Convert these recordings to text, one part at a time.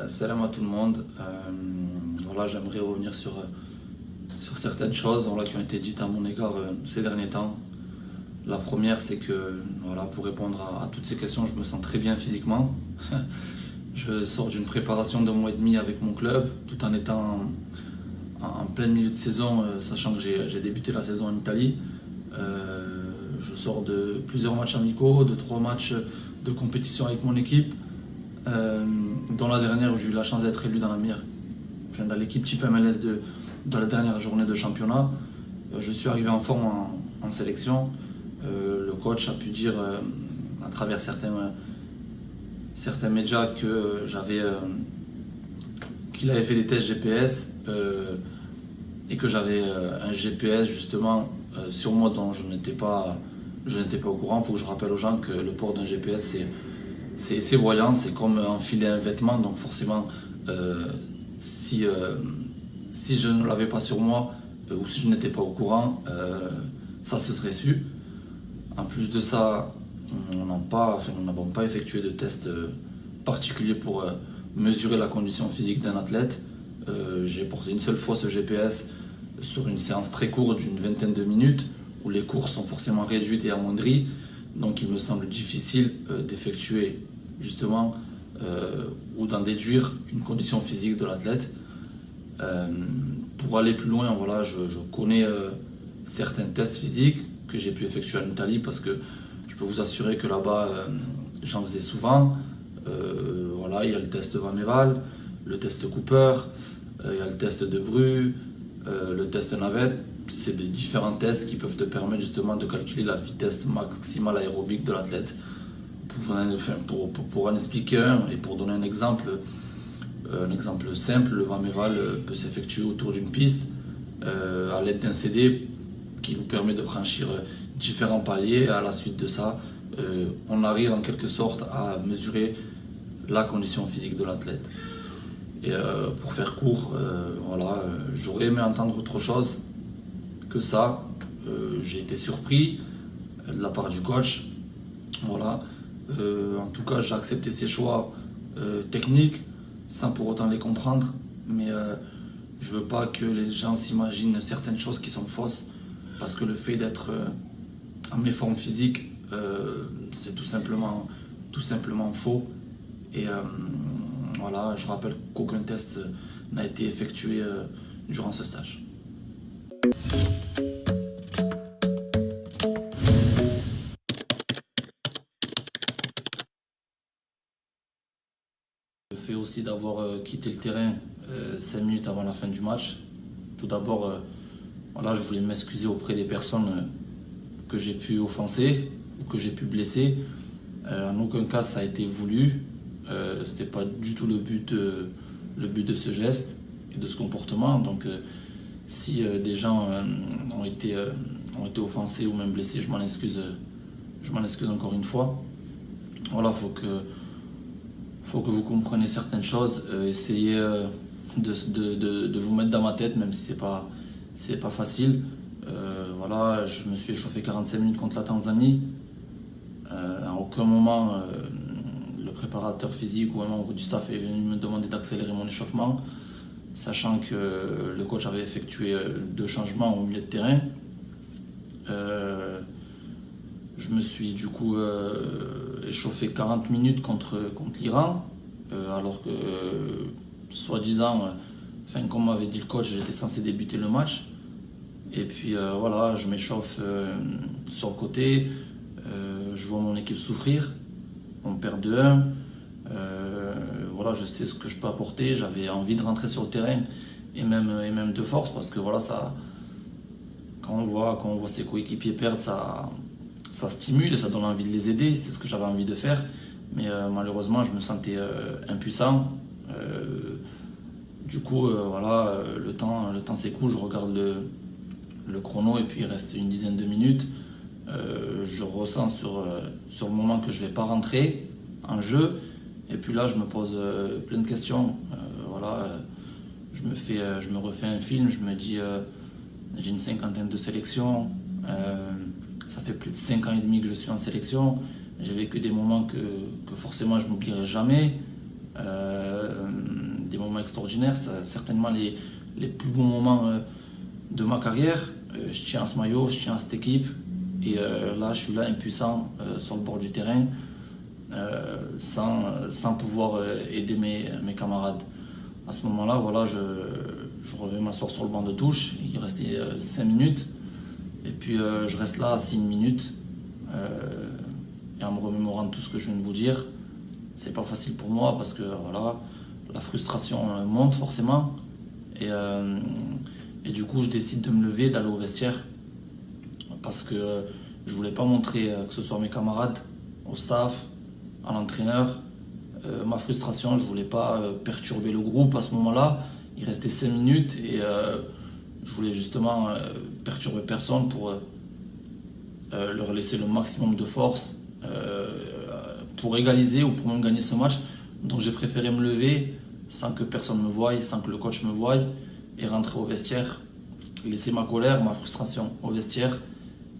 Salam à tout le monde. Voilà, j'aimerais revenir sur certaines choses voilà, qui ont été dites à mon égard ces derniers temps. La première, c'est que voilà, pour répondre à toutes ces questions, je me sens très bien physiquement. Je sors d'une préparation de 1 mois et demi avec mon club, tout en étant en plein milieu de saison, sachant que j'ai débuté la saison en Italie. Je sors de plusieurs matchs amicaux, de 3 matchs de compétition avec mon équipe. Dans la dernière où j'ai eu la chance d'être élu dans l'équipe type MLS dans la dernière journée de championnat. Je suis arrivé en forme en sélection. Le coach a pu dire à travers certains médias qu'il avait fait des tests GPS et que j'avais un GPS justement sur moi dont je n'étais pas au courant. Il faut que je rappelle aux gens que le port d'un GPS c'est voyant, c'est comme enfiler un vêtement, donc forcément si je ne l'avais pas sur moi ou si je n'étais pas au courant, ça se serait su. En plus de ça, nous n'avons pas effectué de test particulier pour mesurer la condition physique d'un athlète. J'ai porté une seule fois ce GPS sur une séance très courte d'une vingtaine de minutes où les courses sont forcément réduites et amoindries. Donc il me semble difficile d'effectuer justement ou d'en déduire une condition physique de l'athlète. Pour aller plus loin, voilà, je connais certains tests physiques que j'ai pu effectuer en Italie parce que je peux vous assurer que là-bas j'en faisais souvent. Voilà, il y a le test Van Meval, le test Cooper, il y a le test de Bru, le test Navette. C'est des différents tests qui peuvent te permettre justement de calculer la vitesse maximale aérobique de l'athlète. Pour en expliquer un et pour donner un exemple simple, le Van Meval peut s'effectuer autour d'une piste à l'aide d'un CD qui vous permet de franchir différents paliers. À la suite de ça, on arrive en quelque sorte à mesurer la condition physique de l'athlète. Et pour faire court, voilà, j'aurais aimé entendre autre chose que ça. J'ai été surpris de la part du coach. Voilà. En tout cas, j'ai accepté ses choix techniques sans pour autant les comprendre. Mais je veux pas que les gens s'imaginent certaines choses qui sont fausses parce que le fait d'être en méforme physique, c'est tout simplement faux. Et voilà, je rappelle qu'aucun test n'a été effectué durant ce stage. Le fait aussi d'avoir quitté le terrain 5 minutes avant la fin du match. Tout d'abord, voilà, je voulais m'excuser auprès des personnes que j'ai pu offenser ou que j'ai pu blesser. En aucun cas ça a été voulu. C'était pas du tout le but de ce geste et de ce comportement. Donc si des gens ont été offensés ou même blessés, je m'en excuse encore une fois. Voilà, faut que vous compreniez certaines choses. Essayez de vous mettre dans ma tête, même si c'est pas facile. Voilà, je me suis échauffé 45 minutes contre la Tanzanie. À aucun moment le préparateur physique ou un membre du staff est venu me demander d'accélérer mon échauffement, sachant que le coach avait effectué 2 changements au milieu de terrain. Je me suis du coup échauffé 40 minutes contre l'Iran, alors que soi-disant, comme m'avait dit le coach, j'étais censé débuter le match. Et puis voilà, je m'échauffe sur le côté, je vois mon équipe souffrir, on perd 2-1. Voilà, je sais ce que je peux apporter, j'avais envie de rentrer sur le terrain et même de force parce que voilà, ça, quand on voit ses coéquipiers perdre, ça stimule et ça donne envie de les aider, c'est ce que j'avais envie de faire. Mais malheureusement, je me sentais impuissant. Du coup, voilà, le temps s'écoule, je regarde le chrono et puis il reste une dizaine de minutes. Je ressens sur le moment que je ne vais pas rentrer en jeu. Et puis là, je me pose plein de questions. Voilà, je me refais un film, je me dis, j'ai une cinquantaine de sélections. Ça fait plus de 5 ans et demi que je suis en sélection. J'ai vécu des moments que forcément je n'oublierai jamais. des moments extraordinaires, c'est certainement les plus bons moments de ma carrière. Je tiens à ce maillot, je tiens à cette équipe. Et là, je suis là impuissant sur le bord du terrain, sans pouvoir aider mes camarades. À ce moment-là, voilà, je reviens m'asseoir sur le banc de touche. Il restait 5 minutes. Et puis je reste là 6 minutes. Et en me remémorant tout ce que je viens de vous dire, c'est pas facile pour moi parce que voilà, la frustration monte forcément. Et du coup, je décide de me lever, d'aller au vestiaire parce que je voulais pas montrer, que ce soit à mes camarades, au staff, à l'entraîneur, ma frustration. Je voulais pas perturber le groupe à ce moment-là. Il restait 5 minutes et je voulais justement perturber personne pour leur laisser le maximum de force pour égaliser ou pour même gagner ce match. Donc j'ai préféré me lever sans que personne me voie, sans que le coach me voie, et rentrer au vestiaire, laisser ma colère, ma frustration au vestiaire,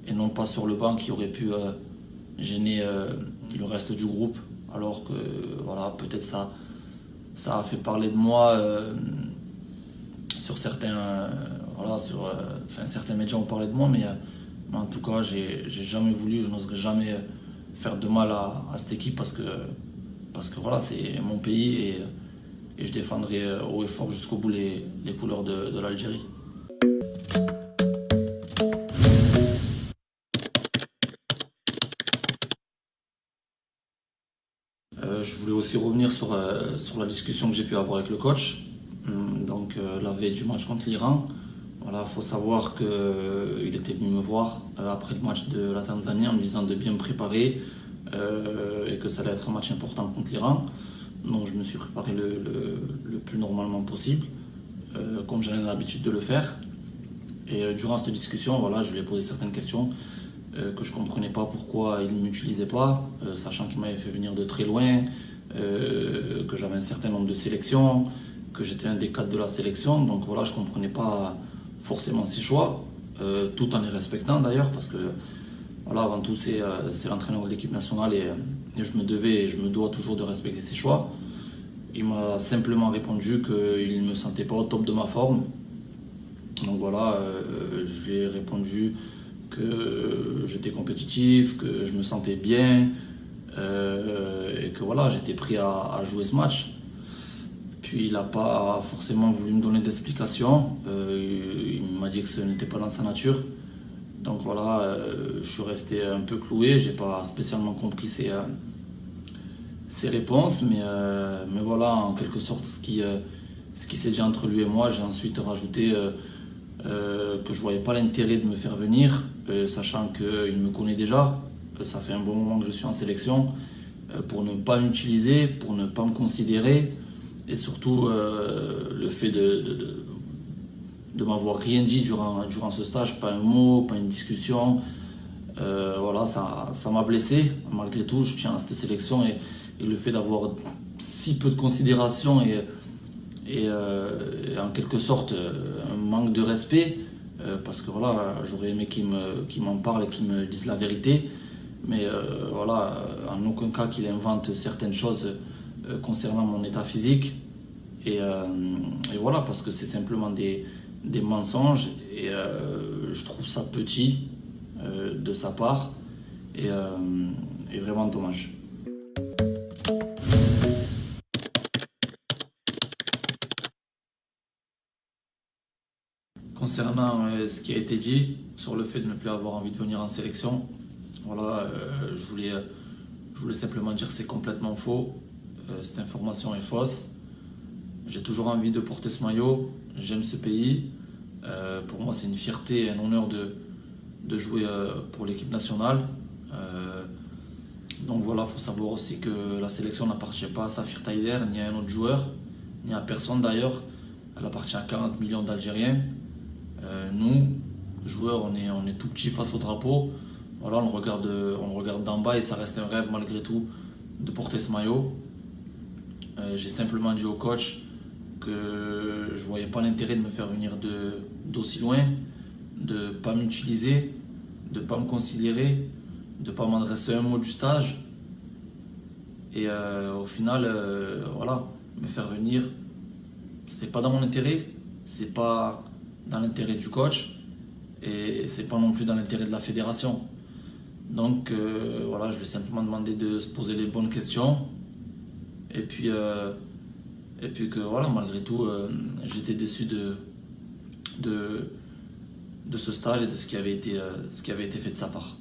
et non pas sur le banc qui aurait pu gêner le reste du groupe. Alors que voilà, peut-être ça a fait parler de moi sur certains certains médias ont parlé de moi, mais en tout cas j'ai jamais voulu, je n'oserais jamais faire de mal à cette équipe parce que voilà, c'est mon pays et je défendrai haut et fort jusqu'au bout les couleurs de l'Algérie. Je voulais aussi revenir sur la discussion que j'ai pu avoir avec le coach. Donc la veille du match contre l'Iran. Voilà, faut savoir qu'il était venu me voir après le match de la Tanzanie en me disant de bien me préparer et que ça allait être un match important contre l'Iran. Donc je me suis préparé le plus normalement possible, comme j'avais l'habitude de le faire. Et durant cette discussion, voilà, je lui ai posé certaines questions que je ne comprenais pas pourquoi il ne m'utilisait pas, sachant qu'il m'avait fait venir de très loin, que j'avais un certain nombre de sélections, que j'étais un des cadres de la sélection. Donc voilà, je ne comprenais pas forcément ses choix, tout en les respectant d'ailleurs, parce que voilà, avant tout c'est l'entraîneur de l'équipe nationale et je me devais et je me dois toujours de respecter ses choix. Il m'a simplement répondu qu'il ne me sentait pas au top de ma forme. Donc voilà, je lui ai répondu que j'étais compétitif, que je me sentais bien et que voilà, j'étais prêt à jouer ce match. Puis il n'a pas forcément voulu me donner d'explications. Il m'a dit que ce n'était pas dans sa nature. Donc voilà, je suis resté un peu cloué. J'ai pas spécialement compris ses réponses, mais voilà, en quelque sorte, ce qui s'est dit entre lui et moi, j'ai ensuite rajouté que je voyais pas l'intérêt de me faire venir, sachant qu'il me connaît déjà. Ça fait un bon moment que je suis en sélection, pour ne pas m'utiliser, pour ne pas me considérer. Et surtout, le fait de m'avoir rien dit durant ce stage, pas un mot, pas une discussion. Voilà, ça m'a blessé. Malgré tout, je tiens à cette sélection et le fait d'avoir si peu de considération et en quelque sorte un manque de respect, parce que voilà, j'aurais aimé qu'il m'en parle et qu'il me dise la vérité. Mais voilà, en aucun cas qu'il invente certaines choses concernant mon état physique. Et voilà, parce que c'est simplement des mensonges et je trouve ça petit de sa part et vraiment dommage. Concernant ce qui a été dit sur le fait de ne plus avoir envie de venir en sélection, voilà, je voulais simplement dire que c'est complètement faux. Cette information est fausse. J'ai toujours envie de porter ce maillot, j'aime ce pays. Pour moi, c'est une fierté et un honneur de jouer pour l'équipe nationale. Donc voilà, il faut savoir aussi que la sélection n'appartient pas à Safir Taider, ni à un autre joueur, ni à personne d'ailleurs. Elle appartient à 40 millions d'Algériens. Nous, joueurs, on est tout petits face au drapeau. Voilà, on le regarde d'en bas et ça reste un rêve malgré tout de porter ce maillot. J'ai simplement dit au coach que je ne voyais pas l'intérêt de me faire venir d'aussi loin, de ne pas m'utiliser, de ne pas me considérer, de ne pas m'adresser un mot du stage. Et au final, voilà, me faire venir c'est pas dans mon intérêt, c'est pas dans l'intérêt du coach et c'est pas non plus dans l'intérêt de la fédération. Donc voilà, je lui ai simplement demandé de se poser les bonnes questions et puis que voilà, malgré tout, j'étais déçu de ce stage et de ce qui avait été fait de sa part.